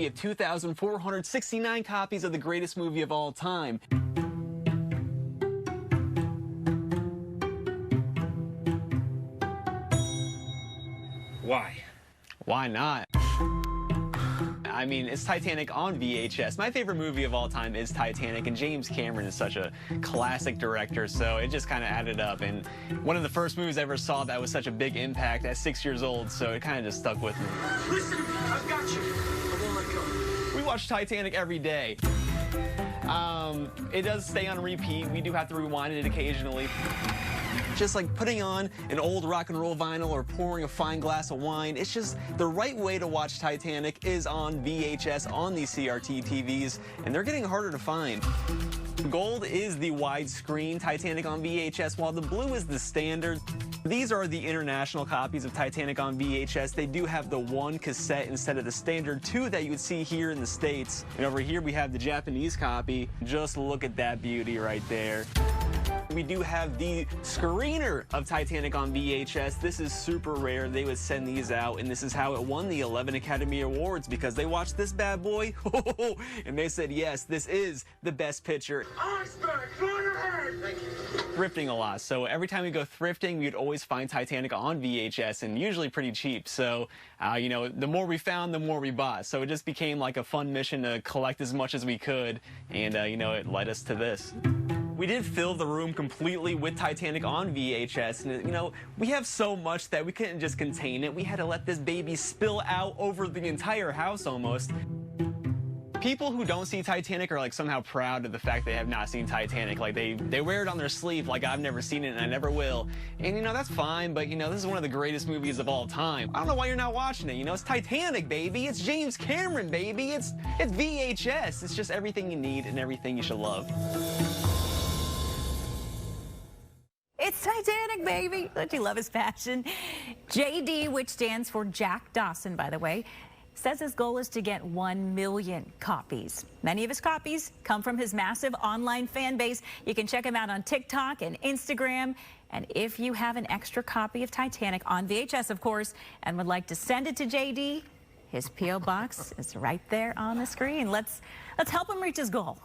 we have 2,469 copies of the greatest movie of all time. Why? Why not? I mean, it's Titanic on VHS. My favorite movie of all time is Titanic, and James Cameron is such a classic director, so it just kind of added up. And one of the first movies I ever saw that was such a big impact at 6 years old, so it kind of just stuck with me. Listen to me, I've got you. I won't let go. We watch Titanic every day. It does stay on repeat. We do have to rewind it occasionally. Just like putting on an old rock and roll vinyl or pouring a fine glass of wine, it's just the right way to watch Titanic is on VHS on these CRT TVs, and they're getting harder to find. Gold is the widescreen Titanic on VHS, while the blue is the standard. These are the international copies of Titanic on VHS. They do have the one cassette instead of the standard two that you would see here in the States. And over here we have the Japanese copy. Just look at that beauty right there. We do have the screener of Titanic on VHS. This is super rare. They would send these out, and this is how it won the 11 Academy Awards, because they watched this bad boy, and they said, yes, this is the best picture. Iceberg, fly ahead! Thank you. Thrifting a lot, so every time we go thrifting, we would always find Titanic on VHS, and usually pretty cheap. So, you know, the more we found, the more we bought. So it just became like a fun mission to collect as much as we could, and, you know, it led us to this. We did fill the room completely with Titanic on VHS, and you know, we have so much that we couldn't just contain it. We had to let this baby spill out over the entire house almost. People who don't see Titanic are like somehow proud of the fact they have not seen Titanic. Like they wear it on their sleeve like I've never seen it and I never will. And you know, that's fine, but you know, this is one of the greatest movies of all time. I don't know why you're not watching it. You know, it's Titanic, baby. It's James Cameron, baby. It's VHS. It's just everything you need and everything you should love. It's Titanic, baby. Don't you love his passion? JD, which stands for Jack Dawson, by the way, says his goal is to get 1 million copies. Many of his copies come from his massive online fan base. You can check him out on TikTok and Instagram. And if you have an extra copy of Titanic on VHS, of course, and would like to send it to JD, his P.O. box is right there on the screen. Let's help him reach his goal.